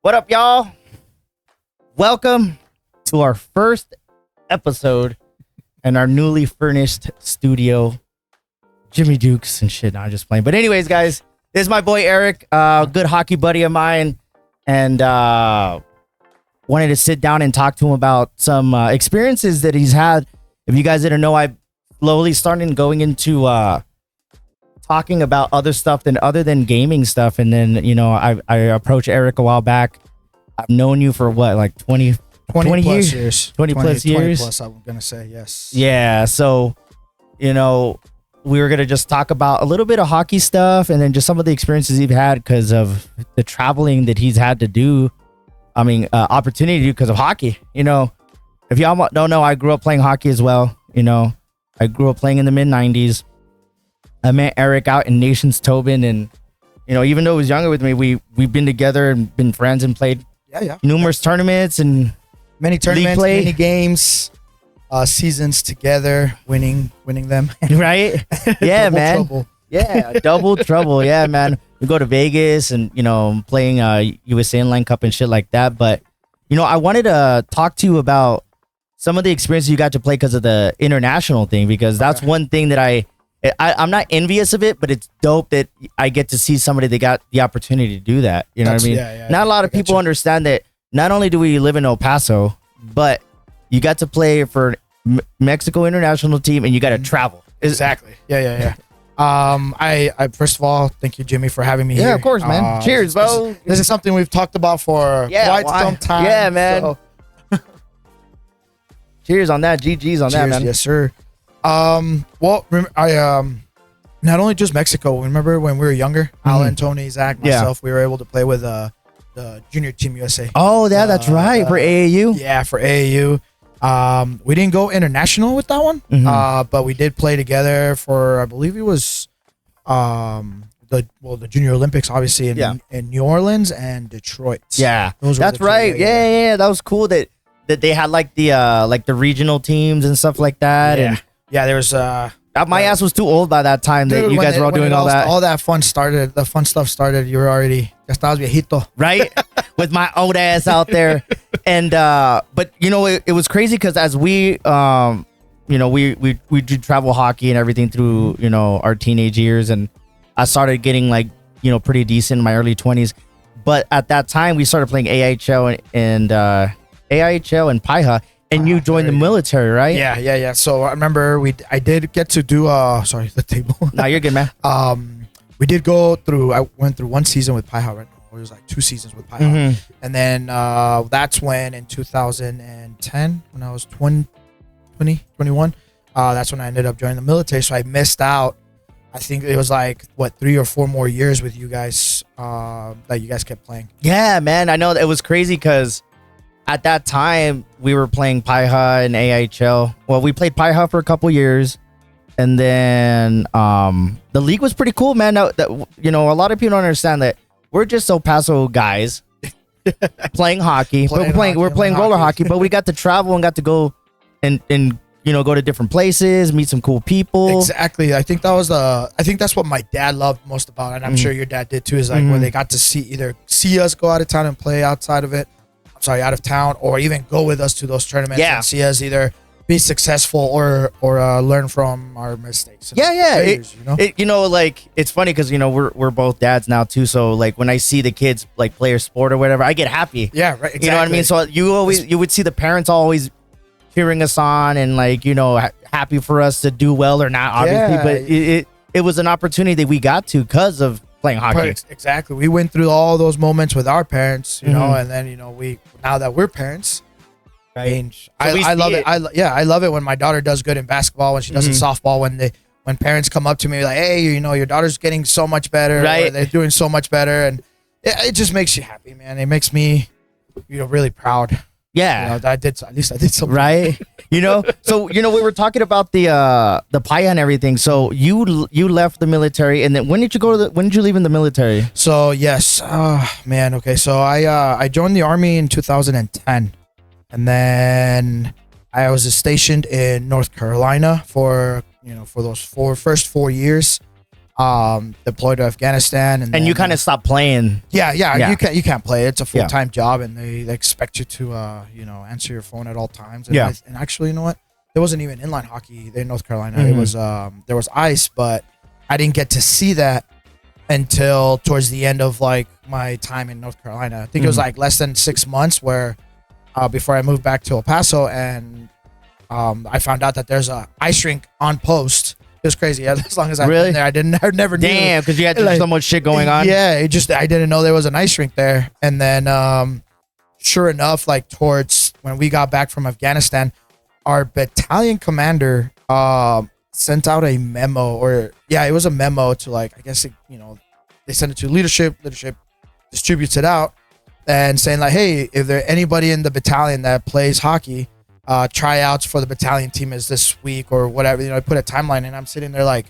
What up, y'all? Welcome to our first episode in our newly furnished studio. Jimmy Dukes and shit. No, I'm just playing. But anyways, guys, this is my boy Eric, good hockey buddy of mine, and wanted to sit down and talk to him about some experiences that he's had. If you guys didn't know, I slowly started going into talking about other stuff other than gaming stuff. And then, you know, I approached Eric a while back. I've known you for what, like 20 plus years? 20 plus years? 20 plus, I'm going to say, yes. Yeah. So, you know, we were going to just talk about a little bit of hockey stuff and then just some of the experiences he's had because of the traveling that he's had to do. I mean, opportunity to do because of hockey. You know, if y'all don't know, I grew up playing hockey as well. You know, I grew up playing in the mid-90s. I met Eric out in Nations Tobin, and you know, even though he was younger with me, we've been together and been friends and played numerous tournaments and many tournaments, many games, seasons together, winning them. Right? Yeah, man. Trouble. Yeah, double trouble. Yeah, man. We go to Vegas and you know playing USA Inline Cup and shit like that. But you know, I wanted to talk to you about some of the experiences you got to play because of the international thing, because that's one thing that I'm not envious of it, but it's dope that I get to see somebody that got the opportunity to do that. You know what I mean? Not a lot of people understand that not only do we live in El Paso, but you got to play for Mexico international team and you got to travel. Exactly. Yeah. I first of all, thank you, Jimmy, for having me here. Yeah, of course, man. Cheers, bro. This is something we've talked about for quite some time. Yeah, man. So. Cheers on that. GG's on that, man. Yes, sir. Well, I not only just Mexico. Remember when we were younger, Alan, Tony, Zach, myself, we were able to play with the junior team USA. Oh, yeah, that's right, for AAU. Yeah, for AAU. We didn't go international with that one, but we did play together for, I believe it was the Junior Olympics, obviously in New Orleans and Detroit. Yeah, that's right. Yeah, that was cool that they had like the regional teams and stuff like that. Yeah. And there was my ass was too old by that time that you guys were all doing all that. All that fun started. The fun stuff started. You were already estabas viejito, right? With my old ass out there, and but you know it was crazy because as we you know we did travel hockey and everything through you know our teenage years, and I started getting like you know pretty decent in my early 20s, but at that time we started playing AIHL and AIHL and PIHA. And you joined the military, right? Yeah. So I remember I did get to do sorry, the table. No, you're good, man. We did I went through one season with PIHA, right? It was like 2 seasons with PIHA. And then that's when in 2010, when I was 21, that's when I ended up joining the military. So I missed out. I think it was like 3 or 4 more years with you guys that you guys kept playing. Yeah, man. I know it was crazy because at that time, we were playing PIHA and AIHL. Well, we played PIHA for a couple years, and then the league was pretty cool, man. Now, you know, a lot of people don't understand that we're just El Paso guys playing hockey. We're playing roller hockey, but we got to travel and got to go and you know go to different places, meet some cool people. Exactly. I think that's what my dad loved most about it, and I'm sure your dad did too. Is like when they got to see us go out of town and play outside of it. Out of town, or even go with us to those tournaments and see us either be successful or learn from our mistakes. Failures, you know, like it's funny because you know we're both dads now too. So like when I see the kids like play a sport or whatever, I get happy. Yeah, right. Exactly. You know what I mean? So you would see the parents always cheering us on and like you know happy for us to do well or not, obviously. But it was an opportunity that we got to because of playing hockey. Exactly. We went through all those moments with our parents, you know, and then you know now that we're parents, right? I love it. I love it when my daughter does good in basketball, when she does in softball, when parents come up to me like, hey, you know, your daughter's getting so much better, right? Or they're doing so much better, and it just makes you happy, man. It makes me, you know, really proud. Yeah, you know, at least I did something right. You know, so you know we were talking about the PIHA and everything. So you left the military, and then when did you leave in the military? So yes, man. Okay, so I joined the Army in 2010, and then I was stationed in North Carolina for those first 4 years. deployed to Afghanistan, and you kind of stopped playing. Yeah. You can't play. It's a full-time job, and they expect you to answer your phone at all times. And and actually, you know what? There wasn't even inline hockey in North Carolina. It was there was ice, but I didn't get to see that until towards the end of like my time in North Carolina. I think it was like less than 6 months where before I moved back to El Paso, and I found out that there's a ice rink on post. It was crazy. As long as I've been there, I never knew. Damn, because you had so much shit going on. Yeah, I didn't know there was an ice rink there. And then sure enough, like towards when we got back from Afghanistan, our battalion commander sent out a memo, it was a memo to like, I guess they sent it to leadership distributes it out and saying like, hey, if there anybody in the battalion that plays hockey, tryouts for the battalion team is this week or whatever. I put a timeline, and I'm sitting there like,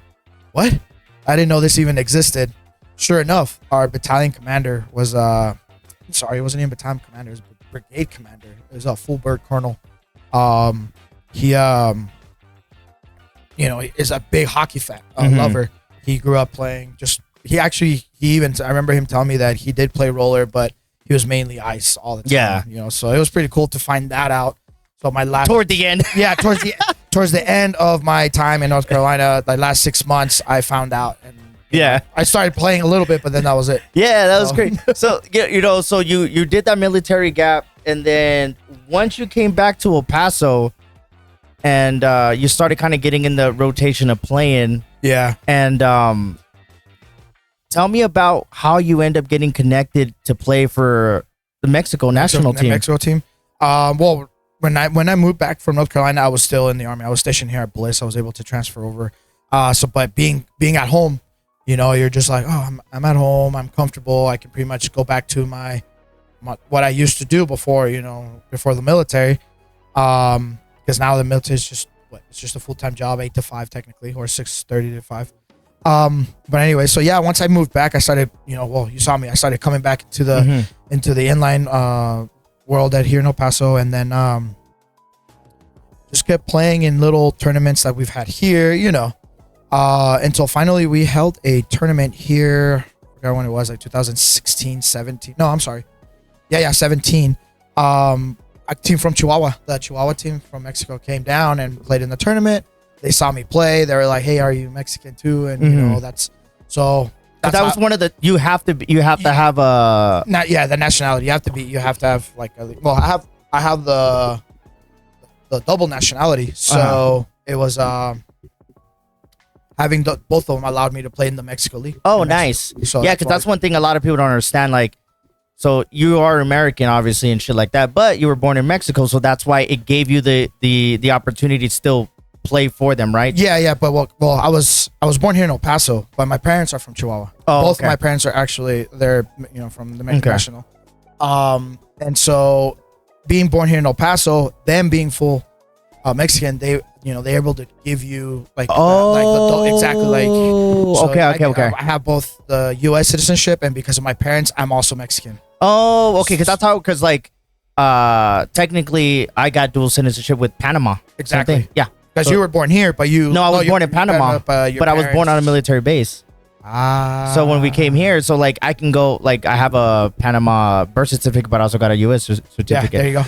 what? I didn't know this even existed. Sure enough, our battalion commander was it wasn't even battalion commander, it was brigade commander. It was a full bird colonel. He is a big hockey fan, lover. He grew up playing I remember him telling me that he did play roller, but he was mainly ice all the time. Yeah. So it was pretty cool to find that out. So toward the end. Yeah, towards the end of my time in North Carolina, the last 6 months, I found out, and I started playing a little bit, but then that was it. Yeah, that was great. So so you did that military gap, and then once you came back to El Paso, and you started kind of getting in the rotation of playing. Yeah. And tell me about how you end up getting connected to play for the Mexico national team. Mexico team. Well, when I moved back from North Carolina, I was still in the Army. I was stationed here at Bliss. I was able to transfer over. But being at home, you're just like, oh, I'm at home. I'm comfortable. I can pretty much go back to my what I used to do before the military. Because now the military is it's just a full-time job, 8 to 5 technically, or 6:30 to 5. But anyway, so yeah, once I moved back, I started, you saw me. I started coming back into the inline world at here in El Paso, and then just kept playing in little tournaments that we've had here, until finally we held a tournament here. I forgot when it was, like 2016, 17. No, I'm sorry. Yeah, 17. A team from Chihuahua, the Chihuahua team from Mexico, came down and played in the tournament. They saw me play. They were like, "Hey, are you Mexican too?" And that's so. But that was one of the you have to have a the nationality. You have to have like I have the double nationality. So it was having both of them allowed me to play in the Mexico League. Oh, nice. So yeah, because that's one thing a lot of people don't understand. Like, so you are American, obviously, and shit like that, but you were born in Mexico, so that's why it gave you the opportunity to still play for them, right? Yeah. But well, I was born here in El Paso, but my parents are from Chihuahua. Oh, both of my parents are actually from the Mexican National. And so being born here in El Paso, them being full Mexican, they're able to give you exactly like. So okay. I have both the U.S. citizenship, and because of my parents, I'm also Mexican. Oh, okay. Because technically, I got dual citizenship with Panama. Exactly. Yeah. Because you were born here, but I was born in Panama, but I was born on a military base. So when we came here, so like I can go, like I have a Panama birth certificate, but I also got a U.S. certificate. Yeah, there you go.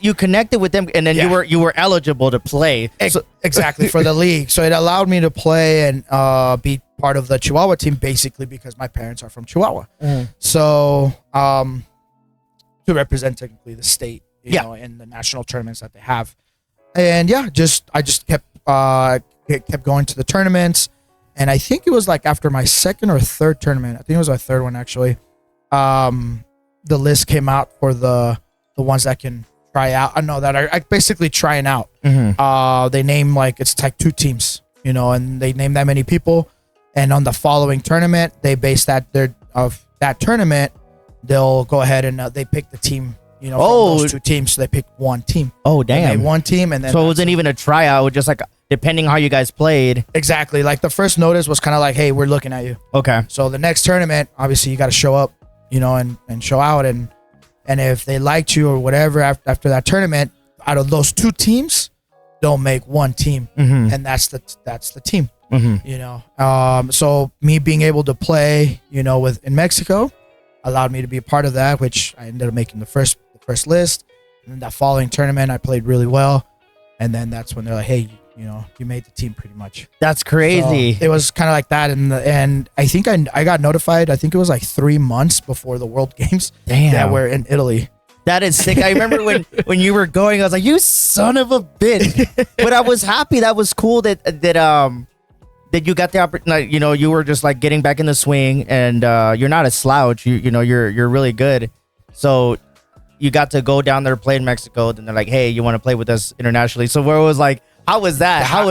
You connected with them, and then you were eligible to play. Exactly for the league. So it allowed me to play and be part of the Chihuahua team, basically because my parents are from Chihuahua. So to represent technically the state, in the national tournaments that they have, and I just kept going to the tournaments, and I think it was like after my second or third tournament, I think it was my third one actually. The list came out for the ones that can try out. I know that are basically trying out. They name it's like 2 teams, and they name that many people, and on the following tournament, they base that tournament. They'll go ahead and they pick the team. From those 2 teams, so they picked one team. Oh, damn! One team, and then so it wasn't even a tryout. Just like depending how you guys played. Exactly. Like the first notice was kind of like, "Hey, we're looking at you." Okay. So the next tournament, obviously, you got to show up, and show out, and if they liked you or whatever after that tournament, out of those 2 teams, don't make one team, and that's the team. You know, so me being able to play, you know, in Mexico, allowed me to be a part of that, which I ended up making the first list. And then that following tournament, I played really well, and then that's when they're like, hey, you know, you made the team pretty much. That's crazy. So it was kind of like that, and I think I got notified. I think it was like 3 months before the World Games. Damn. That were in Italy. That is sick. I remember when you were going, I was like, you son of a bitch. But I was happy. That was cool that you got the opportunity. You know, you were just like getting back in the swing, and you're not a slouch. You know, you're really good. So you got to go down there, play in Mexico. Then they're like, hey, you want to play with us internationally? So where it was like, how was that? How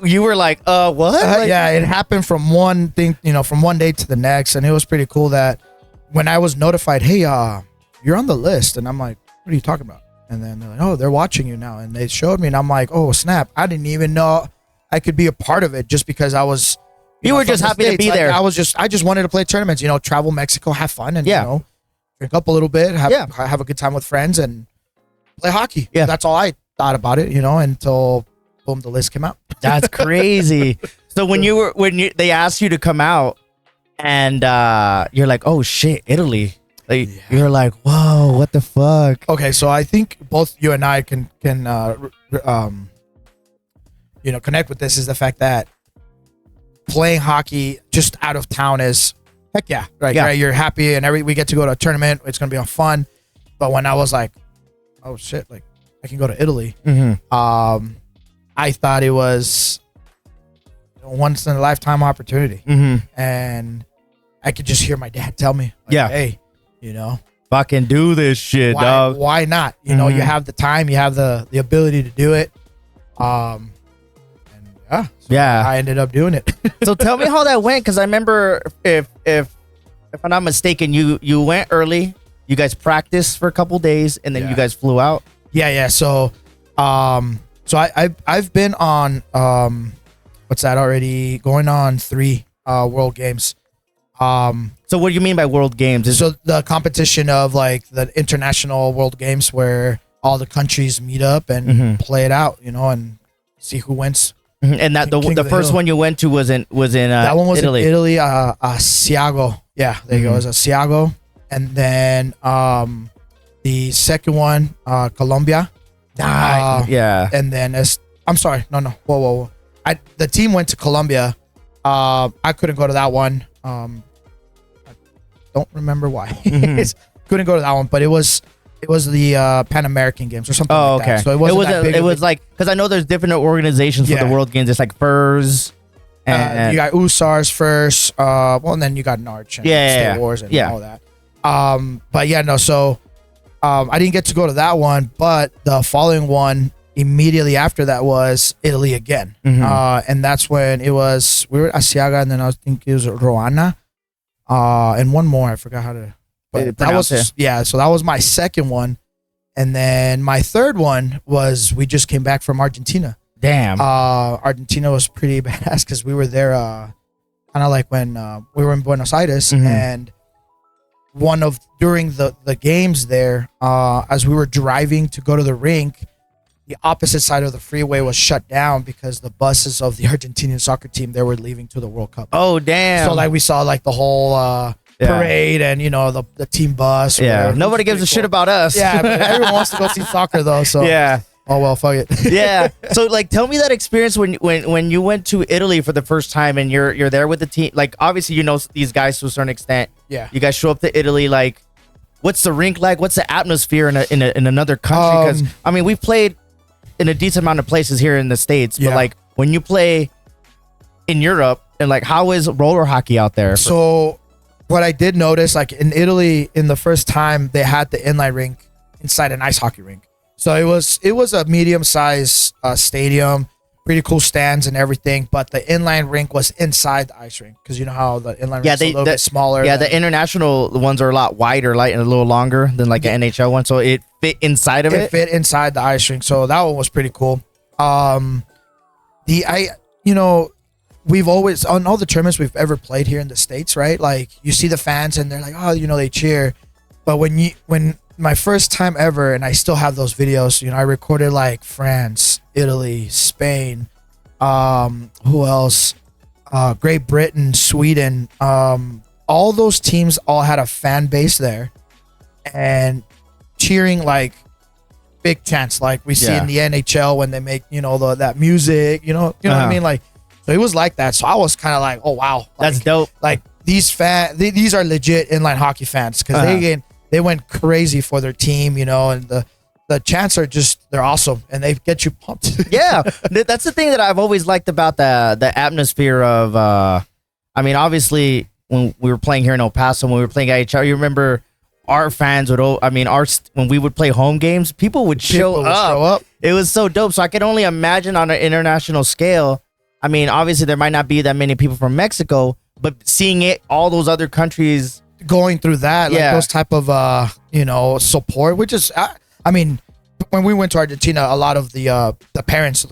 you were like, what? Like, yeah, it happened from one thing, you know, from one day to the next, and it was pretty cool that when I was notified, hey, you're on the list, and I'm like, what are you talking about? And then they're like, oh, they're watching you now, and they showed me, and I'm like, oh snap, I didn't even know I could be a part of it just because I was. You were just happy to be there. I just wanted to play tournaments, you know, travel Mexico, have fun, and you know, drink up a little bit, have a good time with friends, and play hockey. Yeah, that's all I thought about it, you know, until boom, the list came out. That's crazy. So when they asked you to come out, and you're like, oh shit, Italy. Like, you're like, whoa, what the fuck? Okay, so I think both you and I can you know, connect with this is the fact that playing hockey just out of town is heck yeah, right? Yeah. Right, you're happy, and we get to go to a tournament. It's gonna be fun. But when I was like, oh shit, like I can go to Italy. I thought it was a once in a lifetime opportunity, and I could just hear my dad tell me, like, hey, you know, fucking do this shit, dog. Why not? You know, you have the time, you have the ability to do it. And I ended up doing it. So tell me how that went, because I remember, if I'm not mistaken, you went early. You guys practiced for a couple days, and then you guys flew out. Yeah. So, I've been on what's that already? Going on 3 World Games. So what do you mean by World Games? So the competition of like the international World Games where all the countries meet up and play it out, you know, and see who wins. And that the first one you went to was in that one was Italy. In Italy, Asiago. Yeah, there you go. It was Asiago, and then the second one, Colombia. And then I'm sorry, no, whoa. The team went to Colombia. I couldn't go to that one. I don't remember why. Couldn't go to that one, but it was the Pan American Games or something like that. So it was like, because I know there's different organizations for the World Games. It's like FIRS. And you got USARS first. And then you got NARCH and State Wars and all that. But yeah, no. So I didn't get to go to that one, but the following one immediately after that was Italy again. And that's when we were at Asiaga, and then I think it was Roana, and one more. I forgot how to. But that was so that was my second one, and then my third one was we just came back from Argentina. Damn. Argentina was pretty badass because we were there kind of like when we were in Buenos Aires, and during the games there, as we were driving to go to the rink, the opposite side of the freeway was shut down because the buses of the Argentinian soccer team, they were leaving to the World Cup. Oh damn. So like we saw like the whole parade and, you know, the team bus. Yeah. Nobody gives a shit about us. Yeah. But everyone wants to go see soccer though. So yeah. Oh well, fuck it. Yeah. So like, tell me that experience when you went to Italy for the first time and you're there with the team. Like obviously you know these guys to a certain extent. Yeah. You guys show up to Italy. Like, what's the rink like? What's the atmosphere in another country? Because I mean, we've played in a decent amount of places here in the States, but like when you play in Europe, and like, how is roller hockey out there? So what I did notice, like in Italy, in the first time they had the inline rink inside an ice hockey rink. So it was a medium-sized stadium, pretty cool stands and everything, but the inline rink was inside the ice rink because you know how the inline rink is a little bit smaller. Yeah, the international ones are a lot wider, like, and a little longer than like an NHL one, so it fit inside of it. It fit inside the ice rink, so that one was pretty cool. We've always, on all the tournaments we've ever played here in the States, right? Like you see the fans and they're like, oh, you know, they cheer, but when my first time ever, and I still have those videos. I recorded like France, Italy, Spain, who else? Great Britain, Sweden. All those teams all had a fan base there, and cheering like big chants, like we see in the NHL when they make that music. You know what I mean? Like, so it was like that. So I was kind of like, oh wow, like, that's dope. Like these these are legit inline hockey fans because they went crazy for their team, and the chants are they're awesome and they get you pumped. Yeah, that's the thing that I've always liked about the atmosphere of. I mean, obviously, when we were playing here in El Paso, when we were playing IHL, you remember our fans would. When we would play home games, people would show up. It was so dope. So I could only imagine on an international scale. I mean, obviously, there might not be that many people from Mexico, but seeing all those other countries going through that, like those type of support, which is, I mean, when we went to Argentina, a lot of the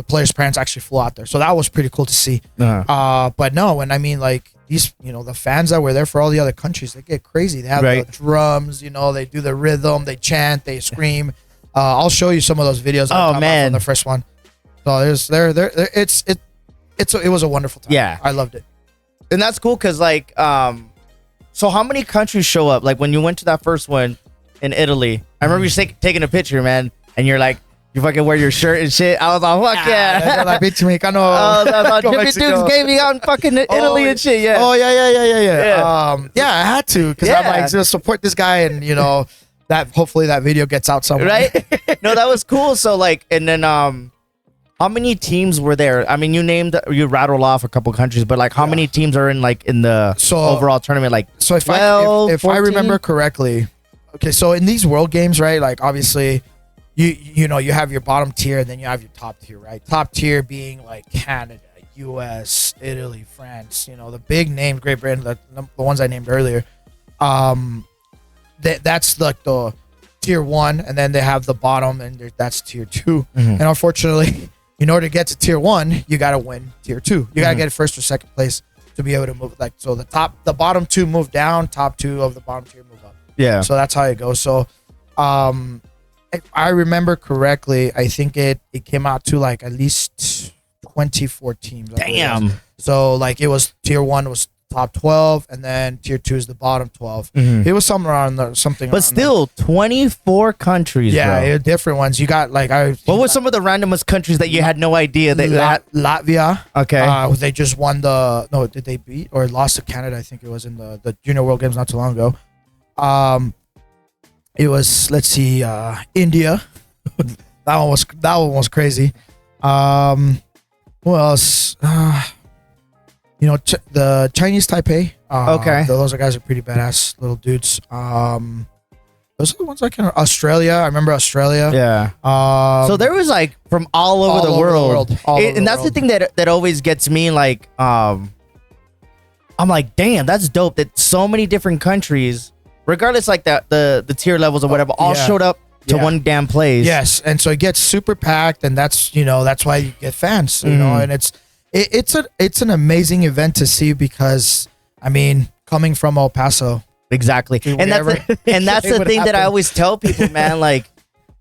players' parents actually flew out there, so that was pretty cool to see. But no, when I mean like these, the fans that were there for all the other countries, they get crazy. They have the drums, they do the rhythm, they chant, they scream. I'll show you some of those videos. Oh man, from the first one. So it was a wonderful time. Yeah, I loved it. And that's cool because, like, so how many countries show up? Like, when you went to that first one in Italy, I remember you taking a picture, man, and you're like, you fucking wear your shirt and shit. I was like, fuck yeah. Like, bitch, Mexicano. Jimmy Dukes gave me out in fucking Italy and shit, yeah. Oh, yeah. Yeah, I had to because I'm like, support this guy and, that hopefully that video gets out somewhere. Right? No, that was cool. So, like, and then, how many teams were there? I mean, you rattled off a couple countries, but like, how many teams are in the overall tournament? Like, so if I remember correctly, okay, so in these world games, right? Like, obviously, you have your bottom tier, and then you have your top tier, right? Top tier being like Canada, U.S., Italy, France. The big names, Great Britain, the ones I named earlier. That's like the tier 1, and then they have the bottom, and that's tier 2. And unfortunately, in order to get to tier 1, you got to win tier 2. You got to get first or second place to be able to move. Like, so the bottom 2 move down, top 2 of the bottom tier move up. Yeah. So that's how it goes. So, if I remember correctly, I think it came out to like at least 24 teams. Damn. So like it was tier 1 was top 12, and then tier 2 is the bottom 12. It was something around something. But still, 24 countries. Yeah, bro. Different ones. You got like What were some of the randomest countries that you had no idea that Latvia? Okay. They just won did they beat or lost to Canada? I think it was in the Junior World Games not too long ago. It was, let's see, India. that one was crazy. Who else? The Chinese Taipei. Okay. Those guys are pretty badass little dudes. Those are the ones I can. Australia. I remember Australia. Yeah. So there was like from all over the world. And that's the thing that always gets me. Like, I'm like, damn, that's dope that so many different countries, regardless like the tier levels or whatever, all showed up to one damn place. Yes, and so it gets super packed, and that's why you get fans. And it's an amazing event to see because I mean, coming from El Paso. Exactly. And that's the thing that I always tell people, man, like,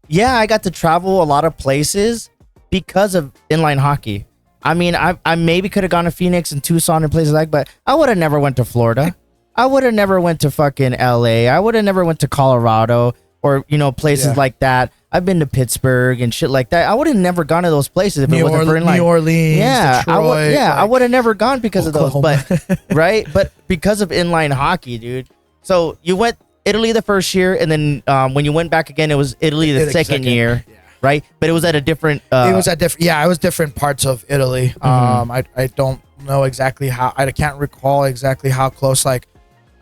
yeah, I got to travel a lot of places because of inline hockey. I mean, I maybe could have gone to Phoenix and Tucson and places like, but I would have never went to Florida. I would have never went to fucking LA. I would have never went to Colorado or, places like that. I've been to Pittsburgh and shit like that. I would have never gone to those places if it wasn't for inline. New Orleans, yeah, Detroit, I would have never gone because of those, but right? But because of inline hockey, dude. So you went Italy the first year, and then when you went back again, it was Italy the second year, right? But it was at a different. It was at different. Yeah, it was different parts of Italy. I don't know exactly how. I can't recall exactly how close. Like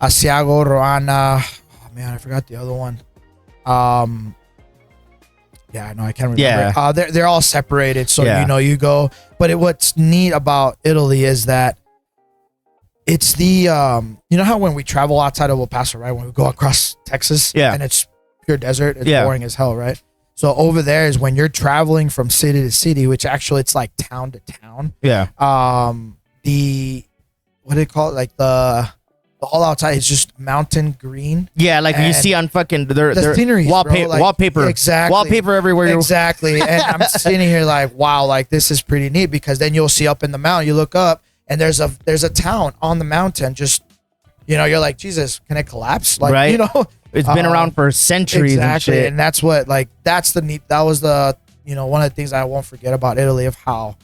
Asiago, Roana. Oh man, I forgot the other one. Yeah, no, I can't remember. Yeah. They're all separated, so you go. But what's neat about Italy is that it's the how when we travel outside of El Paso, right? When we go across Texas, and it's pure desert, it's boring as hell, right? So over there is when you're traveling from city to city, which actually it's like town to town. Yeah. The what do they call it? Like the the whole outside is just mountain green. Yeah, like you see on fucking their scenery, wallpaper. Exactly. Wallpaper everywhere. Exactly. And I'm sitting here like, wow, like this is pretty neat, because then you'll see up in the mountain, you look up and there's a town on the mountain. Just, you know, you're like, Jesus, can it collapse? Like, right. You know, it's been around for centuries. Exactly. And shit. And that's what, like, that's the neat, that was the, you know, one of the things I won't forget about Italy, of how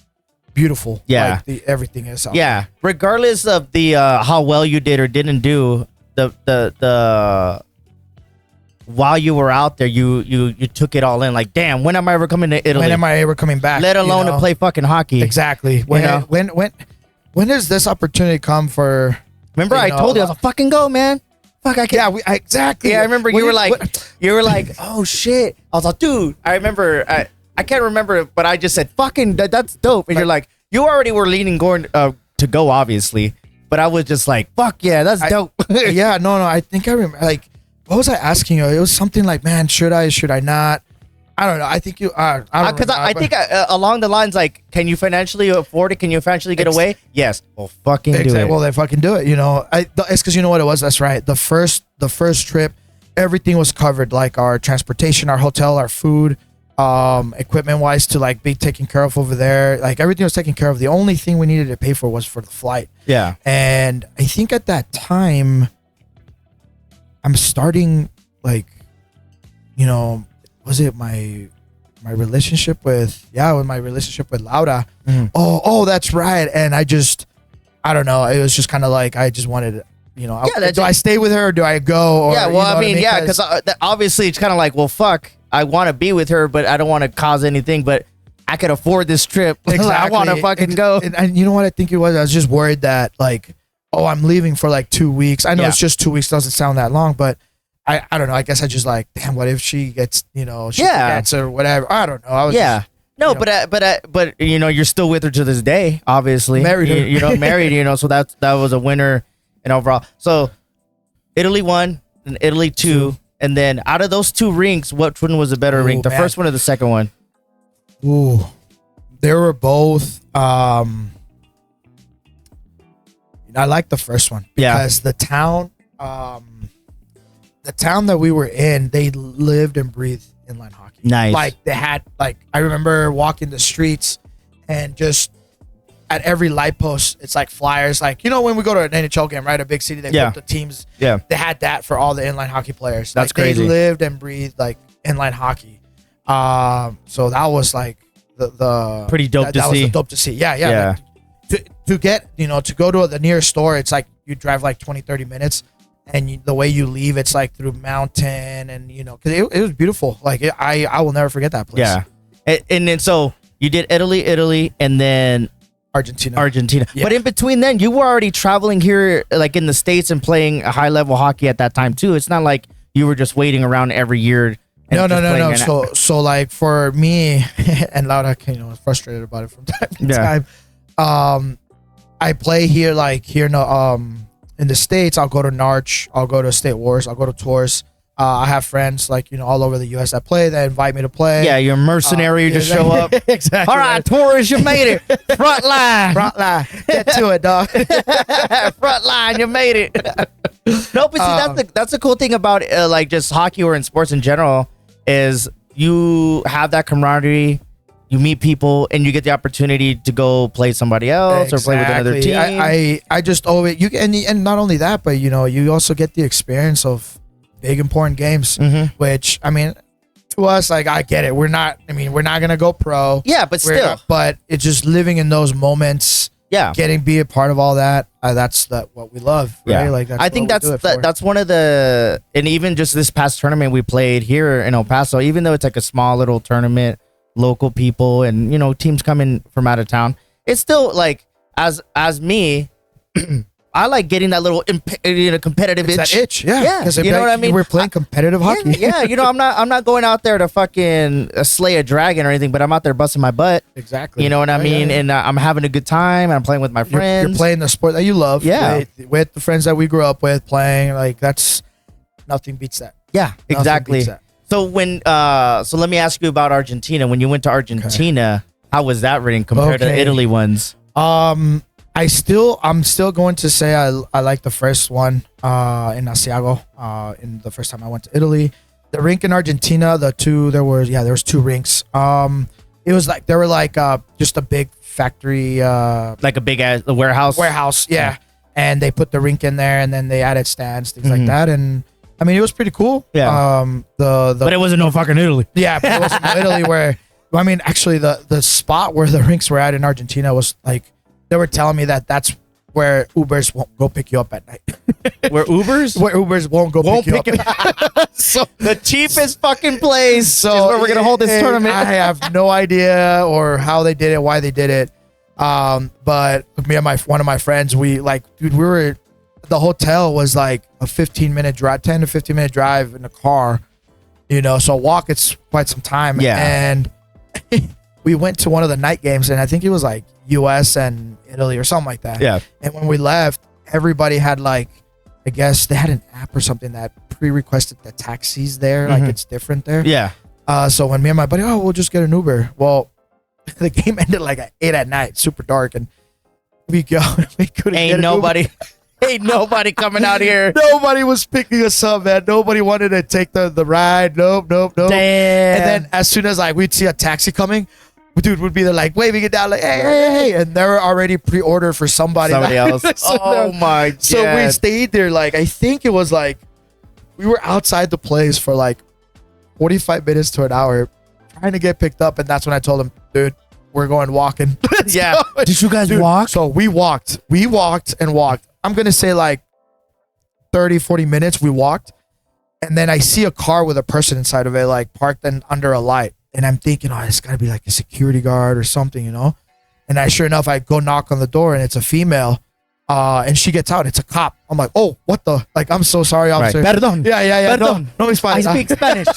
beautiful everything is out there. Regardless of the how well you did or didn't do, the while you were out there, you took it all in. Like, damn, when am I ever coming to Italy? When am I ever coming back? Let alone to play fucking hockey. Exactly. When does this opportunity come for? Remember, I told you I was like, fucking go, man. Fuck, I can't. Yeah, exactly. Yeah, I remember you were like, oh shit. I was like, dude. I remember. I can't remember, but I just said, fucking, that's dope. And you're like, you already were leaning going to go, obviously. But I was just like, fuck yeah, that's dope. Yeah, no, I think I remember. Like, what was I asking you? It was something like, man, should I not? I don't know. I think you are. Because I think along the lines, like, can you financially afford it? Can you financially get away? Yes. Well, fucking do it. Well, then fucking do it. You know, it's because you know what it was. That's right. The first trip, everything was covered. Like our transportation, our hotel, our food, equipment wise, to like be taken care of over there. Like everything was taken care of. The only thing we needed to pay for was for the flight. Yeah. And I think at that time, I'm starting, like, you know, was it my relationship with Laura? Mm-hmm. Oh, that's right. And I don't know. It was just kind of like, I just wanted, you know, do I stay with her or do I go? Or, yeah, well, I mean, yeah, because obviously it's kind of like, well, fuck, I want to be with her, but I don't want to cause anything, but I could afford this trip. Exactly. I want to fucking go. And you know what I think it was? I was just worried that, like, oh, I'm leaving for like 2 weeks. I know it's just 2 weeks, doesn't sound that long, but I don't know. I guess I just like, damn, what if she gets, you know, she gets or whatever. I don't know. I was just, no, but you know, you're still with her to this day, obviously. Married her. You know, married, you know, so that was a winner and overall. So Italy 1 and Italy 2. And then out of those 2 rinks, which one was a better rink? The first one or the second one? Ooh, they were both. I like the first one because the town that we were in, they lived and breathed inline hockey. Nice. Like they had, like, I remember walking the streets and just at every light post, it's like flyers. Like, you know, when we go to an NHL game, right? A big city, they put the teams. Yeah. They had that for all the inline hockey players. That's like, crazy. They lived and breathed like inline hockey. So that was like the pretty dope to see. That was dope to see. Yeah. Like, to get, you know, to go to the nearest store, it's like you drive like 20-30 minutes. And the way you leave, it's like through mountain, and you know, because it was beautiful. Like I will never forget that place. Yeah, and then so you did Italy, and then Argentina. Yeah. But in between, then you were already traveling here, like in the States, and playing a high level hockey at that time too. It's not like you were just waiting around every year. No. So like for me and Laura, you know, was frustrated about it from time to time. I play here, like here in the States. I'll go to Narch, I'll go to State Wars, I'll go to tours. I have friends, like, you know, all over the U.S. that play. They invite me to play. Yeah, you're a mercenary. You just show up. Exactly. All right, Torres, you made it. Front line. Get to it, dog. Front line, you made it. No, but see, that's the cool thing about like just hockey or in sports in general is you have that camaraderie. You meet people and you get the opportunity to go play somebody else or play with another team. I just owe it. And not only that, but you know, you also get the experience of big important games, which, I mean, to us, like, I get it. We're not gonna go pro. Yeah, but still, but it's just living in those moments. Yeah, be a part of all that. That's what we love. Right? Yeah, like I think that's one of the, and even just this past tournament we played here in El Paso, even though it's like a small little tournament, local people and, you know, teams coming from out of town, it's still like, as me, I like getting that little competitive itch. That itch, yeah. Because you know what I mean. We're playing competitive hockey. Yeah, you know, I'm not going out there to fucking slay a dragon or anything, but I'm out there busting my butt. Exactly. You know what I mean? Yeah. And I'm having a good time. And I'm playing with my friends. You're playing the sport that you love. Yeah, with the friends that we grew up with playing. Like, that's nothing beats that. Yeah, exactly. So so let me ask you about Argentina. When you went to Argentina, how was that rating compared to the Italy ones? I'm still going to say I like the first one in Asiago. In the first time I went to Italy, the rink in Argentina, there was two rinks. It was like they were like just a big factory, like a big ass warehouse. Yeah. And they put the rink in there, and then they added stands, things like that, and I mean it was pretty cool. Yeah. But it wasn't no fucking Italy. Yeah, but it wasn't Italy where. I mean, actually, the spot where the rinks were at in Argentina was like. They were telling me that's where Ubers won't go pick you up at night. Where Ubers won't pick you up. So the cheapest fucking place is where we're gonna hold this tournament. I have no idea or how they did it, why they did it. But me and one of my friends, the hotel was like a 15-minute drive, 10 to 15-minute drive in the car. So walk it's quite some time. Yeah. And we went to one of the night games, and I think it was like US and Italy or something like that. Yeah. And when we left, everybody had I guess they had an app or something that pre-requested the taxis there. Like it's different there. Yeah. So when me and my buddy, we'll just get an Uber. Well, the game ended like at 8 at night, super dark, and we couldn't get an Uber. Ain't nobody coming out here. Nobody was picking us up, man. Nobody wanted to take the ride. Nope. Damn. And then as soon as we'd see a taxi coming, dude would be there like waving it down like, hey, and they're already pre-ordered for somebody else. Oh my God. So we stayed there I think it was we were outside the place for 45 minutes to an hour trying to get picked up, and that's when I told them, dude, we're going walking. Yeah. Did you guys walk? So we walked and walked. I'm gonna say 30, 40 minutes we walked, and then I see a car with a person inside of it parked under a light. And I'm thinking, it's got to be like a security guard or something, And sure enough, I go knock on the door, and it's a female. And she gets out. It's a cop. I'm like, oh, what the? I'm so sorry, officer. Right. Perdón. Yeah. No, it's fine. I speak Spanish.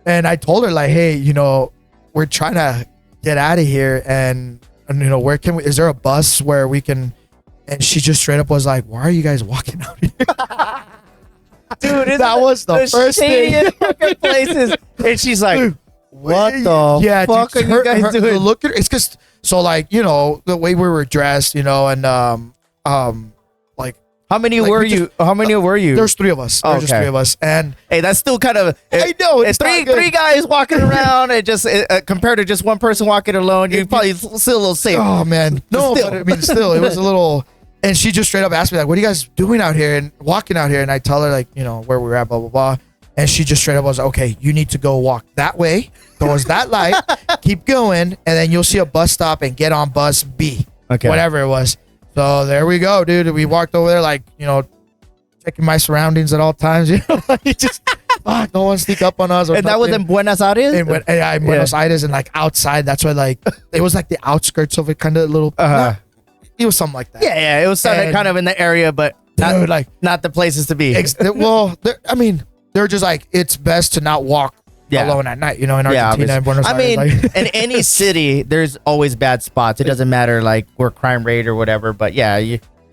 And I told her, hey, we're trying to get out of here. And where can we? Is there a bus where we can? And she just straight up was like, why are you guys walking out here? Dude, that was the first thing. Fucking places. And she's like, what the fuck are you guys doing? Look at it's because the way we were dressed, and how many were you? How many were you? There's 3 of us. There's just 3 of us, and hey, that's still kind of. I know it's three guys walking around, and just compared to just one person walking alone, you probably still a little safe. Oh man, no, but I mean, still, it was a little. And she just straight up asked me what are you guys doing out here and walking out here? And I tell her where we're at, blah blah blah. And she just straight up was okay, you need to go walk that way towards that light, keep going, and then you'll see a bus stop and get on bus B, whatever it was. So there we go, dude. We walked over there checking my surroundings at all times. Just no one sneak up on us. And that was in Buenos Aires. In Buenos Aires, and outside. That's why it was the outskirts of it, kind of little. It was something like that. Yeah, it was kind of in the area, but not the places to be. They're just it's best to not walk alone at night, in Argentina and Buenos Aires. In any city, there's always bad spots. It doesn't matter where crime rate or whatever, but yeah,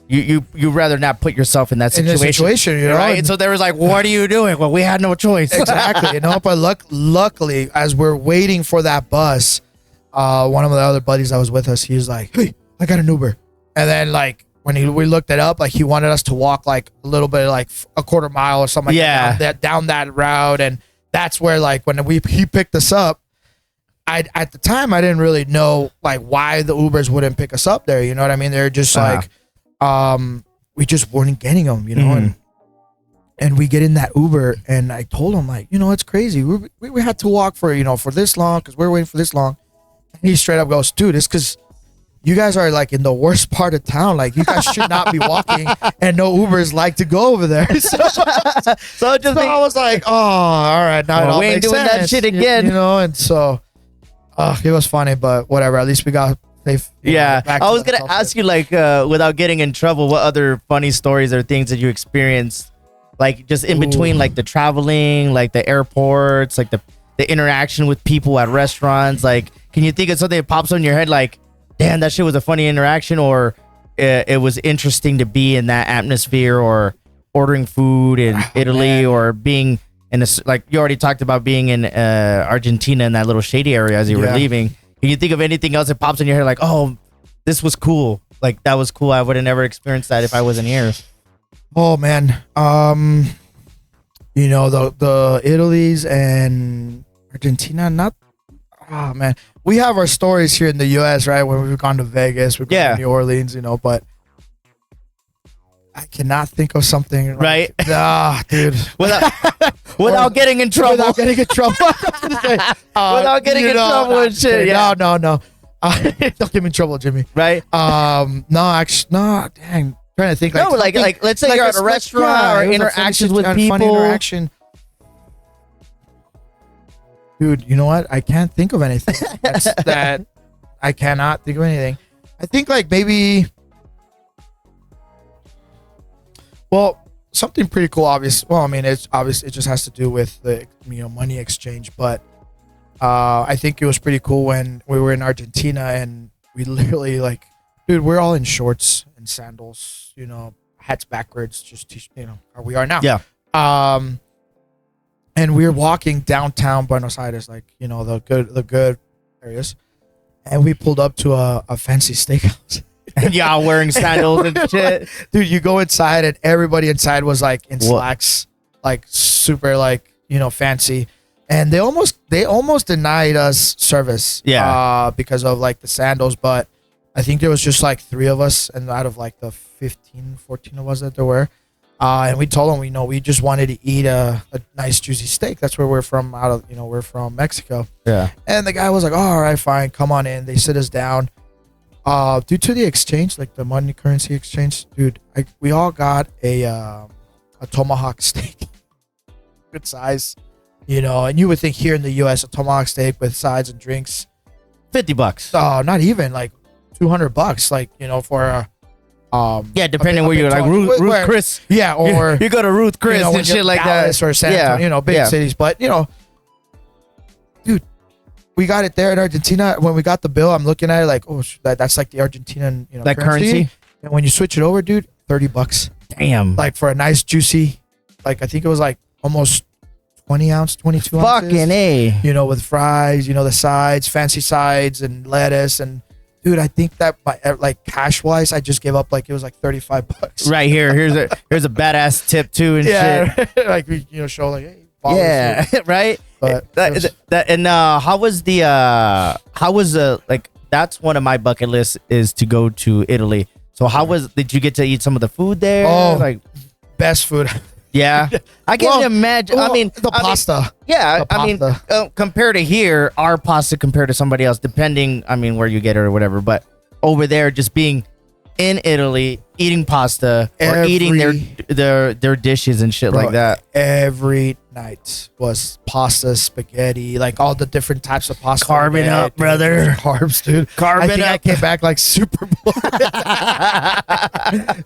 you rather not put yourself in that situation. Right? And so there was what are you doing? Well, we had no choice. Exactly. But luckily, as we're waiting for that bus, one of the other buddies that was with us, he was like, hey, I got an Uber. And then when we looked it up, he wanted us to walk a little bit, a quarter mile or something down that route. And that's where when he picked us up, at the time I didn't really know why the Ubers wouldn't pick us up there. You know what I mean? They're just we just weren't getting them, and we get in that Uber, and I told him it's crazy. We had to walk for for this long because we're waiting for this long. And he straight up goes, dude, it's because you guys are in the worst part of town. You guys should not be walking, and no Ubers like to go over there. So I was like, oh, all right, now it all we ain't makes doing sense, that shit again. And so it was funny, but whatever. At least we got safe. Yeah, I was gonna ask you without getting in trouble, what other funny stories or things that you experienced, just in between, the traveling, the airports, the interaction with people at restaurants. Can you think of something that pops on your head damn, that shit was a funny interaction, or it was interesting to be in that atmosphere, or ordering food in Italy, or being in you already talked about being in Argentina in that little shady area as you were leaving. Can you think of anything else that pops in your head this was cool. Like that was cool. I would have never experienced that if I wasn't here. Oh man, you know the Italy's and Argentina. Not, oh man, we have our stories here in the U.S. right when we've gone to Vegas, we've gone to New Orleans, you know, but I cannot think of something right. Dude, without getting in trouble. Without getting in trouble. Without getting in trouble and shit. Yeah. No. Don't get me in trouble, Jimmy. Right. No, actually, no. Dang. Trying to think. Like let's say you're at a restaurant or interactions with people. Funny interaction. Dude, you know what? I can't think of anything. That I cannot think of anything. I think like maybe. Well, something pretty cool. Obvious. Well, I mean, it's obvious. It just has to do with the money exchange. But I think it was pretty cool when we were in Argentina and we literally like, dude, we're all in shorts and sandals. Hats backwards. Just how we are now. Yeah. And we were walking downtown Buenos Aires, like the good areas, and we pulled up to a fancy steakhouse. Yeah, wearing sandals and shit. Dude, you go inside and everybody inside was like in slacks, like super like, fancy. And they almost denied us service. Yeah. Because of like the sandals. But I think there was just like 3 of us and out of like the 14 of us that there were. And we told them, we just wanted to eat a nice juicy steak. That's where we're from we're from Mexico. Yeah. And the guy was like, oh, all right, fine. Come on in. They sit us down. Due to the exchange, like the money currency exchange, dude, we all got a tomahawk steak, good size, and you would think here in the U.S. a tomahawk steak with sides and drinks, $50. Oh, not even like $200, like for a depending where you're like Ruth Chris, or you go to Ruth Chris and shit like Dallas that, or San Antonio, big cities, but dude. We got it there in Argentina. When we got the bill, I'm looking at it like, oh, that's like the Argentinian, that currency. And when you switch it over, dude, $30. Damn. Like for a nice juicy, like I think it was like almost 20 ounce, 22 ounces. Fucking A. With fries, the sides, fancy sides, and lettuce, and dude, I think that like cash wise, I just gave up like it was like $35. Right here, here's a badass tip too and shit. Like we show like, hey, right. But how was like that's one of my bucket lists is to go to Italy. So did you get to eat some of the food there? Oh, like best food. Yeah, I can imagine. The pasta. Compared to here, our pasta compared to somebody else, depending, where you get it or whatever. But over there, just being in Italy, eating pasta or eating their dishes and shit like that. Every night was pasta, spaghetti, like all the different types of pasta. Carbon up, brother. Carbs, dude. Carbon up. I came back like super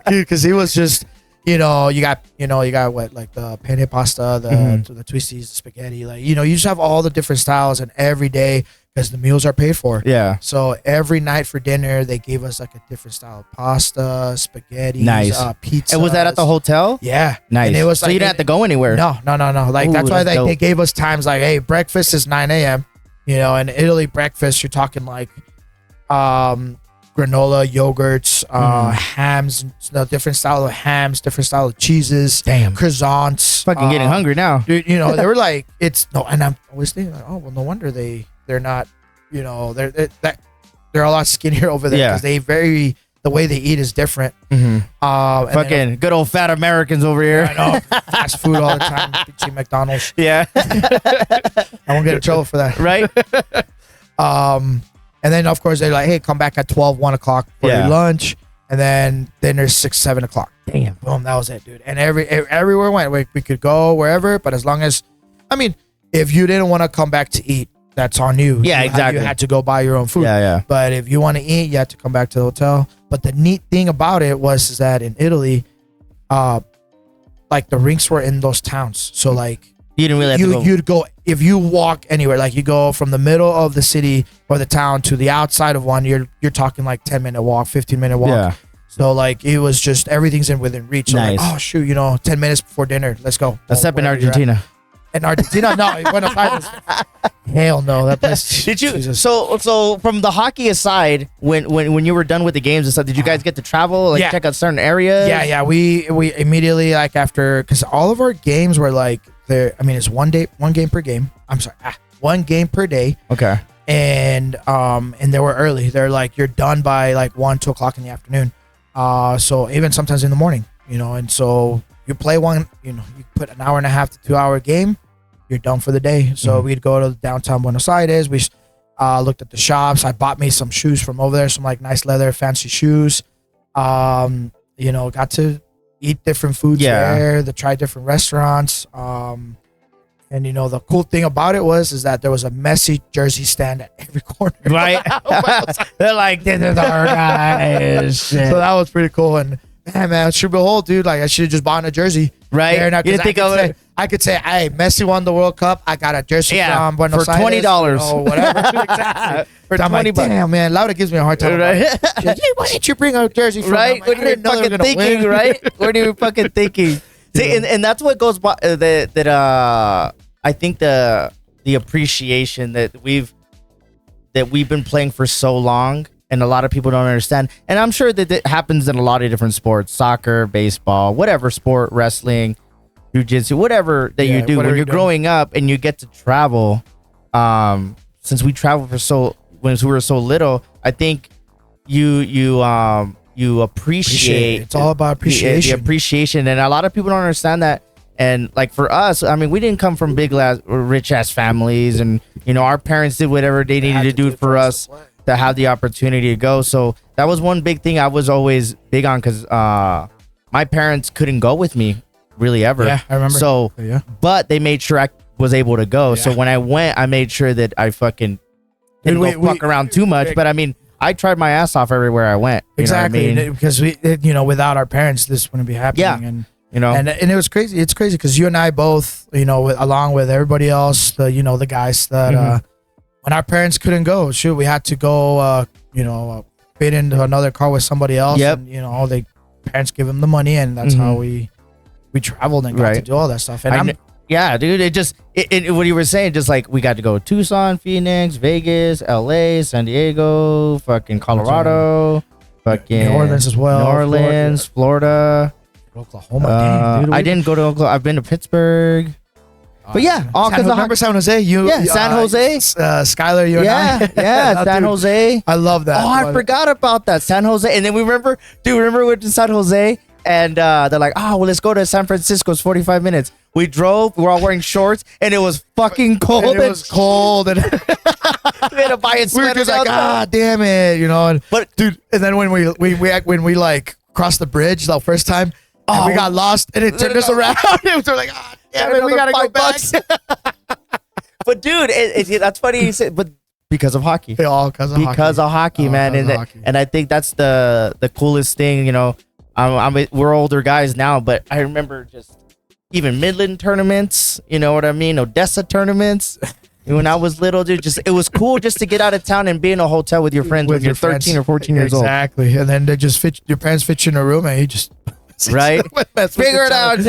dude, because he was just, you got what, like the penne pasta, the twisties, the spaghetti, like, you just have all the different styles, and every day, because the meals are paid for. Yeah. So every night for dinner, they gave us like a different style of pasta, spaghetti, nice, pizza. And was that at the hotel? Yeah. Nice. And it was so you didn't have to go anywhere. No. Like that's why they gave us times like, hey, breakfast is 9 a.m. In Italy, breakfast you're talking like, granola, yogurts, hams, different style of hams, different style of cheeses. Damn. Croissants. Fucking getting hungry now. Dude, they were like, and I'm always thinking like, oh well, no wonder they're not, they're a lot skinnier over there because the way they eat is different. Fucking good old fat Americans over here. I know. Fast food all the time. Bitchy McDonald's. Yeah. I won't get in trouble for that. Right. And then of course they're like, hey, come back at 12, 1 o'clock for your lunch. And then dinner's 6, 7 o'clock. Damn. Boom. That was it, dude. And everywhere we could go wherever, but as long as, if you didn't want to come back to eat, that's on you. Yeah, exactly. You had to go buy your own food. Yeah. But if you want to eat, you had to come back to the hotel. But the neat thing about it was that in Italy, like the rinks were in those towns. So like you didn't really have to go. You'd go if you walk anywhere. Like you go from the middle of the city or the town to the outside of one. You're talking like 10-minute walk, 15-minute walk. Yeah. So like it was just everything's within reach. So nice. like, oh shoot, 10 minutes before dinner, let's go. Except in Argentina. In Argentina, no, Buenos Aires. Hell no, that place. Did you? Jesus. So from the hockey aside, when you were done with the games and stuff, did you guys get to travel, like check out certain areas? Yeah. We immediately, like, after, because all of our games were like there. I mean, it's one game per game. I'm sorry, one game per day. Okay. And they were early. They're like, you're done by like 1, 2 o'clock in the afternoon. So even sometimes in the morning, and so you play one, you put an hour and a half to 2 hour game, you're done for the day. So we'd go to downtown Buenos Aires. We looked at the shops. I bought me some shoes from over there, some like nice leather, fancy shoes. Got to eat different foods there, to try different restaurants. And the cool thing about it was that there was a Messi jersey stand at every corner. Right. They're like, this is our guys. So that was pretty cool. And man, should behold, dude, like I should have just bought a jersey. Right. There, you didn't think of it? I could say, hey, Messi won the World Cup. I got a jersey from Buenos Aires. For $20. Or whatever. Exactly. For I'm like, damn, man, Laura gives me a hard time. Right. Like, hey, why didn't you bring a jersey from? Right. Like, What are you fucking thinking, right? What are you fucking thinking? See, and that's what goes by I think the appreciation that we've been playing for so long, and a lot of people don't understand. And I'm sure that it happens in a lot of different sports: soccer, baseball, whatever sport, wrestling, jiu-jitsu, whatever that you do. When you're growing up and you get to travel, since we traveled when we were so little, I think you appreciate. It's all about appreciation. The appreciation, and a lot of people don't understand that. And like for us, I mean, we didn't come from rich ass families, and our parents did whatever they needed to do for us to have the opportunity to go. So that was one big thing I was always big on, because my parents couldn't go with me really ever. Yeah, I remember. So, but they made sure I was able to go. Yeah. So when I went, I made sure that I fucking didn't fuck around too much. But I mean, I tried my ass off everywhere I went. Exactly, because without our parents, this wouldn't be happening. Yeah. And it was crazy. It's crazy because you and I both, along with everybody else, the guys that when our parents couldn't go, we had to go, fit into another car with somebody else. Yep. And, the parents give them the money, and that's how we traveled and got to do all that stuff. And yeah, dude. What you were saying, just like we got to go to Tucson, Phoenix, Vegas, LA, San Diego, fucking Colorado, fucking New Orleans as well. New Orleans, Florida. Oklahoma. Dang, dude, I didn't go to Oklahoma. I've been to Pittsburgh. But yeah, all because remember San Jose? San Jose. Skylar, you and I. Yeah, San Jose. I love that. Oh, I forgot about that. San Jose. And then we went to San Jose, and they're like, oh, well, let's go to San Francisco. It's 45 minutes. We drove. We were all wearing shorts, and it was fucking cold. And it was cold. And we had to buy it. We were just like, ah, damn it, But dude, and then when we like crossed the bridge the first time, and we got lost, and it turned us around. We were like, ah, damn it, we gotta go back. But dude, that's funny you said, but because of hockey. All because of hockey, man. And I think that's the coolest thing. We're older guys now, but I remember just even Midland tournaments. You know what I mean? Odessa tournaments. When I was little, dude, it was cool just to get out of town and be in a hotel with your friends when you're 13 or 14 years old. Exactly. And then your parents fit you in a room, and you just right? Figure it out.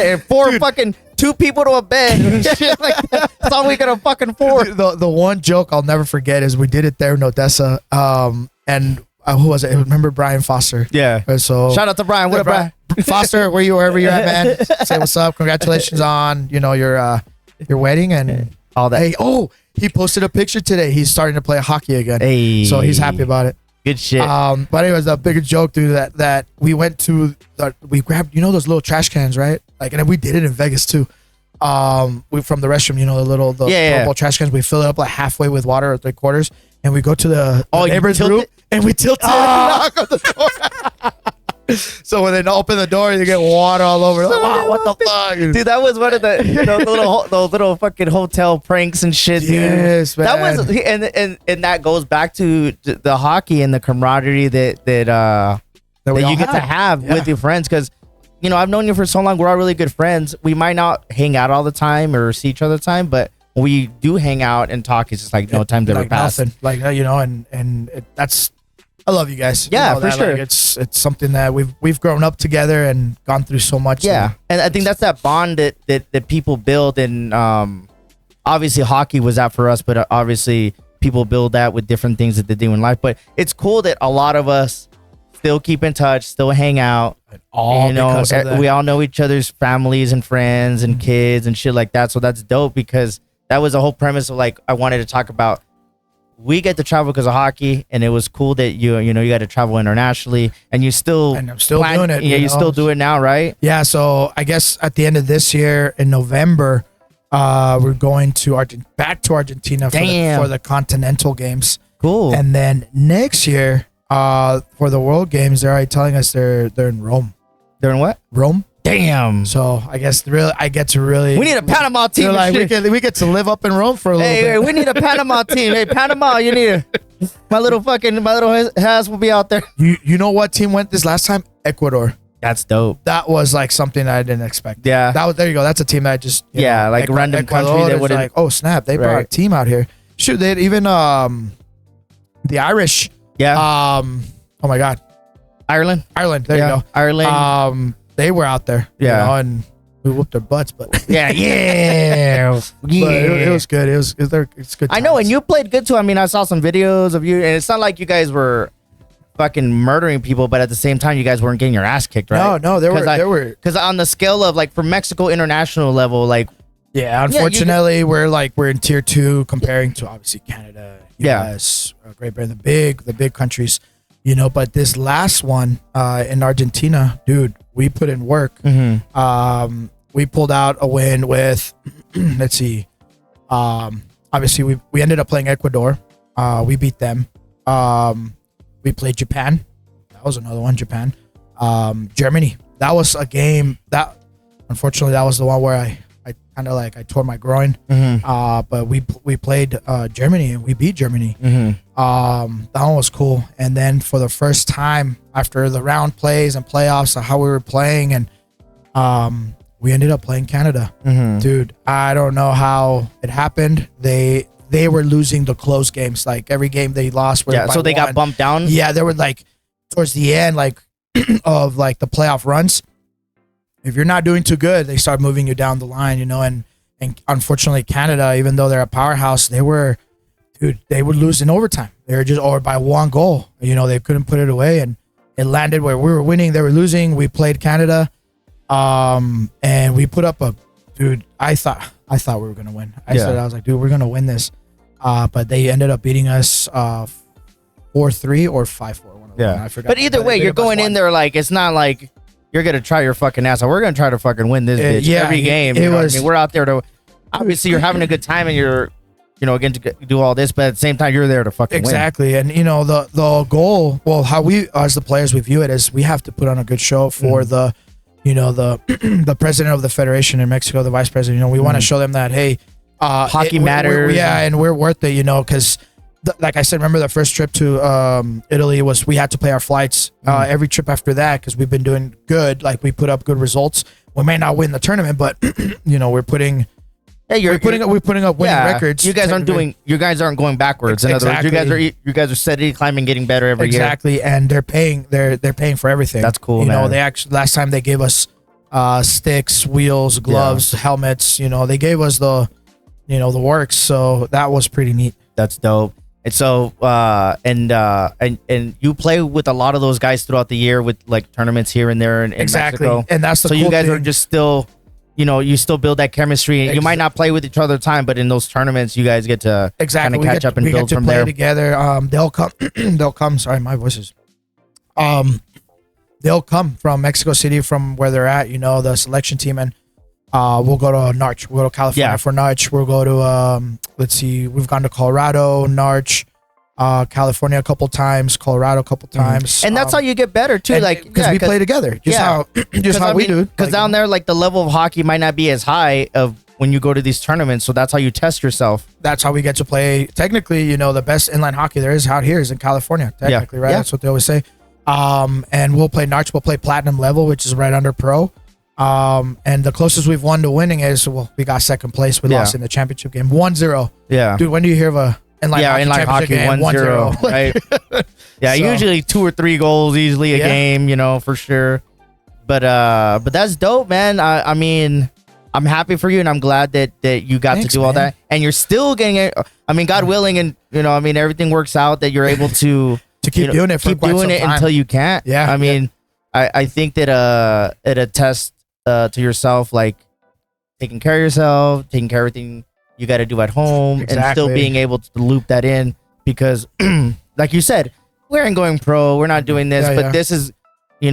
Two people to a bed. Shit like that. That's all we could fucking afford. The one joke I'll never forget is we did it there in Odessa. And who was it? Remember Brian Foster? Yeah. So shout out to Brian. What up, Brian? Foster, wherever you're at, man. Say what's up. Congratulations on your wedding and all that. Hey, he posted a picture today. He's starting to play hockey again. Hey. So he's happy about it. Good shit. But anyways, the bigger joke, dude, that we went to, we grabbed, those little trash cans, right? Like, and we did it in Vegas too. We from the restroom, the purple trash cans. We fill it up like halfway with water or 3/4, and we go to the neighbor's room and we tilt it and knock on the door. So when they open the door, you get water all over. Like, wow, what the fuck, dude? That was one of those little fucking hotel pranks and shit, dude. Yes, man. That was, and that goes back to the hockey and the camaraderie that you get to have with your friends. Because I've known you for so long. We're all really good friends. We might not hang out all the time or see each other all the time, but when we do hang out and talk, it's just like no time's ever passed. Nothing. Like that's. I love you guys. Yeah, for sure. Like, it's something that we've grown up together and gone through so much. Yeah, and I think that's that bond that people build, and obviously hockey was that for us, but obviously people build that with different things that they do in life. But it's cool that a lot of us still keep in touch, still hang out. All because of that. We all know each other's families and friends and kids and shit like that. So that's dope, because that was the whole premise of like I wanted to talk about. We get to travel because of hockey, and it was cool that you got to travel internationally, and you still and I'm still doing it. Yeah, you still do it now, right? Yeah. So I guess at the end of this year in November, we're going to back to Argentina for the Continental Games. Cool. And then next year, for the World Games, they're already telling us they're in Rome. They're in what? Rome. Damn. So I guess I get to really. We need a Panama team. Like we get to live up in Rome for a little bit. Hey, we need a Panama team. Hey, Panama, you need my little Has will be out there. You know what team went this last time? Ecuador. That's dope. That was like something I didn't expect. Yeah. There you go. That's a team that just like random Ecuador country that would like, oh snap, they brought a team out here. Shoot, they even the Irish. Yeah. Oh my God. Ireland. There you go. Ireland. They were out there. Yeah. And we whooped their butts, but yeah. But it was good. It's good. I know, and you played good too. I mean, I saw some videos of you, and it's not like you guys were fucking murdering people, but at the same time, you guys weren't getting your ass kicked, right? No, there were. Because on the scale of like for Mexico international level, like unfortunately, we're in tier 2 comparing to obviously Canada, US, Great Britain, the big countries, But this last one in Argentina, dude, we put in work. Mm-hmm. We pulled out a win with, let's see, obviously we ended up playing Ecuador. We beat them. We played Japan. That was another one. Japan. Germany. That was a game that, unfortunately, that was the one where I kind of I tore my groin. Mm-hmm. But we played Germany and we beat Germany. Mm-hmm. That one was cool. And then for the first time after the round plays and playoffs, how we were playing, and we ended up playing Canada. Mm-hmm. Dude, I don't know how it happened. They were losing the close games. Like every game they lost. So they got bumped down. Yeah, they were towards the end, of the playoff runs. If you're not doing too good, they start moving you down the line, and unfortunately Canada, even though they're a powerhouse, they would lose in overtime. They were or by one goal. They couldn't put it away, and it landed where we were winning, they were losing. We played Canada, and we put up I thought we were gonna win. I was like, dude, we're gonna win this. But they ended up beating us 4-3 or 5-4. Yeah, I forgot. But either way, you're going in there it's not like you're gonna try your fucking ass off. We're gonna try to fucking win this bitch every game. We're out there to. Obviously, you're having a good time and you're, again to do all this, but at the same time, you're there to fucking win. Exactly, and the goal. Well, how we as the players we view it is we have to put on a good show for the the president of the federation in Mexico, the vice president. We want to show them that hey, hockey matters. And we're worth it. Because. Like I said, remember the first trip to Italy was we had to play our flights. Every trip after that, because we've been doing good, we put up good results. We may not win the tournament, but we're putting. Hey, we're putting up winning records. You guys aren't going backwards. In other words, you guys are steadily climbing, getting better every year. Exactly, and they're paying for everything. That's cool. Man. They actually last time they gave us sticks, wheels, gloves, helmets. They gave us the works. So that was pretty neat. That's dope. And so, and you play with a lot of those guys throughout the year with tournaments here and there in Mexico. And that's the so cool you guys thing. are just still, you still build that chemistry. You might not play with each other time, but in those tournaments, you guys get to kind of catch up and build from there. Together. They'll come. Sorry, my voice is. They'll come from Mexico City, from where they're at. The selection team, and we'll go to Narch. We'll go to California for Narch. We'll go to let's see. We've gone to Colorado, Narch, California a couple times, Colorado a couple times, and that's how you get better too. Because we play together. How we do. Because down there, the level of hockey might not be as high of when you go to these tournaments. So that's how you test yourself. That's how we get to play. Technically, the best inline hockey there is out here is in California. Technically, right? That's what they always say. And we'll play Narch. We'll play platinum level, which is right under pro. And the closest we've won to winning is we got second place. We lost in the championship game 1-0. Yeah, dude, when do you hear of a inline hockey 1-0? Right. Yeah, so, usually 2 or 3 goals easily a game, for sure. But that's dope, man. I mean, I'm happy for you, and I'm glad that you got to do all that, and you're still getting it. I mean, God willing, and I mean, everything works out that you're able to keep doing it, until you can't. Yeah, I mean, I think that it attests to yourself, like taking care of yourself, taking care of everything you got to do at home, and still being able to loop that in, because, like you said, we aren't going pro, we're not doing this, but this is. This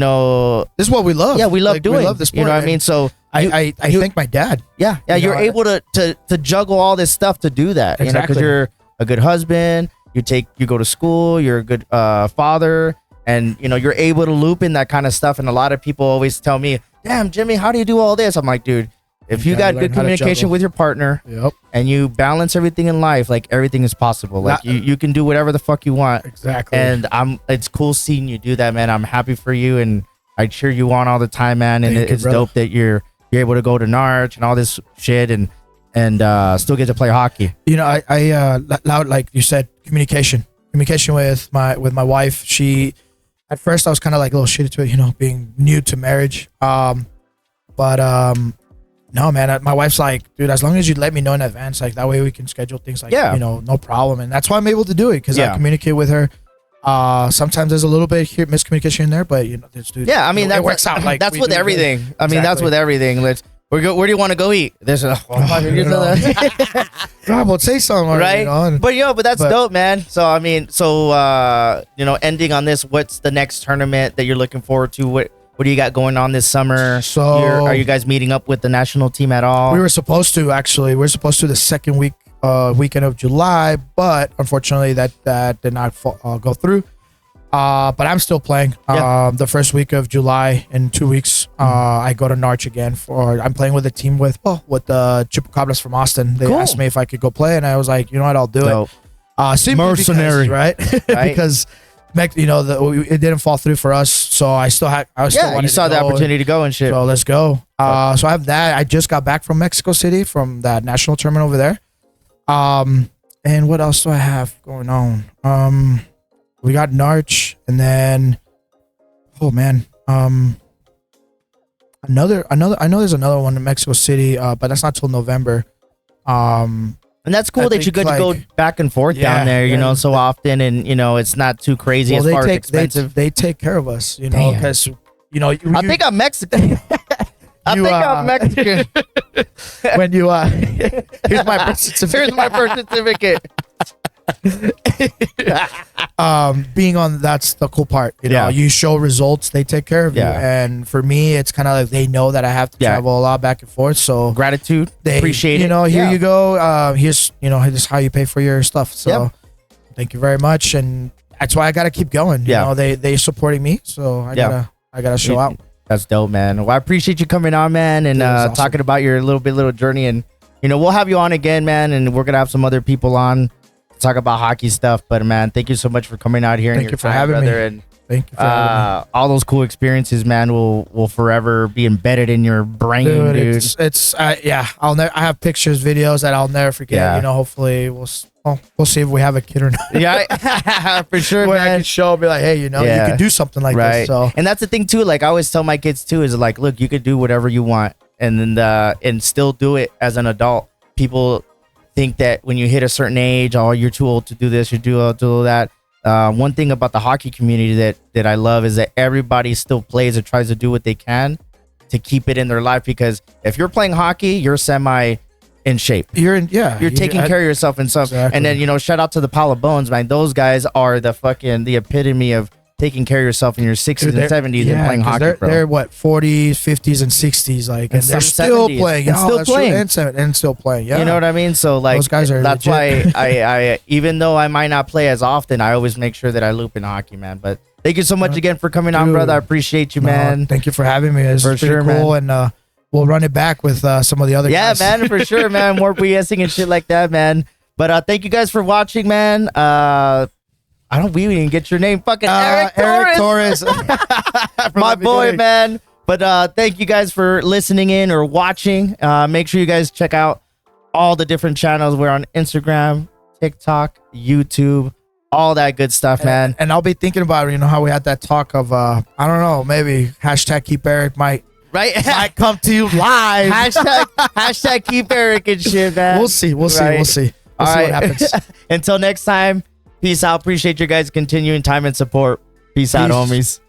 is what we love. Yeah, we love doing. We love the sport. You know what I mean? So I thank my dad. Yeah, you're able to juggle all this stuff to do that. Exactly. Because you're a good husband. You go to school. You're a good father, and you're able to loop in that kind of stuff. And a lot of people always tell me, "Damn, Jimmy, how do you do all this?" I'm like, dude, if you got good communication with your partner, and you balance everything in life, like everything is possible. Like you can do whatever the fuck you want. Exactly. And it's cool seeing you do that, man. I'm happy for you, and I cheer you on all the time, man. And it's dope that you're able to go to Narch and all this shit, and still get to play hockey. I like you said, communication with my wife. She, at first I was kind of like a little shitty to it, being new to marriage. No, man, my wife's like, dude, as long as you let me know in advance, like that way we can schedule things like, no problem. And that's why I'm able to do it, because I communicate with her. Sometimes there's a little bit here miscommunication in there, but dude, I mean, that works out. Like that's with everything. I mean, that's with everything. Where do you want to go eat? There's God, well, say something already, right? But that's dope, man. So I mean, ending on this, what's the next tournament that you're looking forward to? What do you got going on this summer? So are you guys meeting up with the national team at all? We were supposed to, actually. We were supposed to the second weekend of July, but unfortunately that did not go through. But I'm still playing. The first week of July in 2 weeks, I go to Narch again. I'm playing with a team with the Chupacabras from Austin. They asked me if I could go play, and I was like, you know what, I'll do it. Mercenary, right? Because it didn't fall through for us, so I still you saw the opportunity to go and shit. So let's go. So I have that. I just got back from Mexico City from that national tournament over there. And what else do I have going on? We got Narch, and then I know there's another one in Mexico City, but that's not till November. And that's cool that you get to go back and forth down there, so often, and it's not too crazy as far as expensive. They take care of us, because I think I'm Mexican. I'm Mexican. When you here's my birth certificate. Being on, that's the cool part. You show results, they take care of you. And for me, it's kind of like they know that I have to travel a lot back and forth. So gratitude, they appreciate it. Here you go. Here's here's how you pay for your stuff. So thank you very much, and that's why I gotta keep going. They supporting me, so I gotta show out. That's dope, man. Well, I appreciate you coming on, man, and awesome. Talking about your little journey, and we'll have you on again, man, and we're gonna have some other people on to talk about hockey stuff. But man, thank you so much for coming out here. Thank you for having me. And thank you for having me. All those cool experiences, man, will forever be embedded in your brain, dude. It's I'll never. I have pictures, videos that I'll never forget. Hopefully we'll see if we have a kid or not. Yeah, for sure, man. I can show, be like, hey, you can do something like this. So, and that's the thing too. Like I always tell my kids too, is like, look, you could do whatever you want, and then and still do it as an adult. People think that when you hit a certain age, you're too old to do this, you're too old to do that. One thing about the hockey community that I love is that everybody still plays or tries to do what they can to keep it in their life. Because if you're playing hockey, you're semi in shape. You're taking care of yourself and stuff. Exactly. And then shout out to the Pile of Bones, man. Those guys are the epitome of taking care of yourself in your 60s and 70s and playing hockey. They're what, 40s, 50s, and 60s, like, and they're still playing, and still playing. Yeah, you know what I mean. So like, those guys are. That's legit. Why I even though I might not play as often, I always make sure that I loop in hockey, man. But thank you so much again for coming on, brother. I appreciate you, man. Thank you for having me. It's pretty cool, man. And we'll run it back with some of the other guys. Yeah, man, for sure, man. More BSing and shit like that, man. But thank you guys for watching, man. We didn't get your name. Fucking Eric Torres. My boy, man. But thank you guys for listening in or watching. Make sure you guys check out all the different channels. We're on Instagram, TikTok, YouTube, all that good stuff, man. And I'll be thinking about, how we had that talk of, I don't know, maybe #keep Eric might right? Might come to you live. Hashtag keep Eric and shit, man. We'll see. We'll see what happens. Until next time, peace out. Appreciate your guys' continuing time and support. Peace out, homies.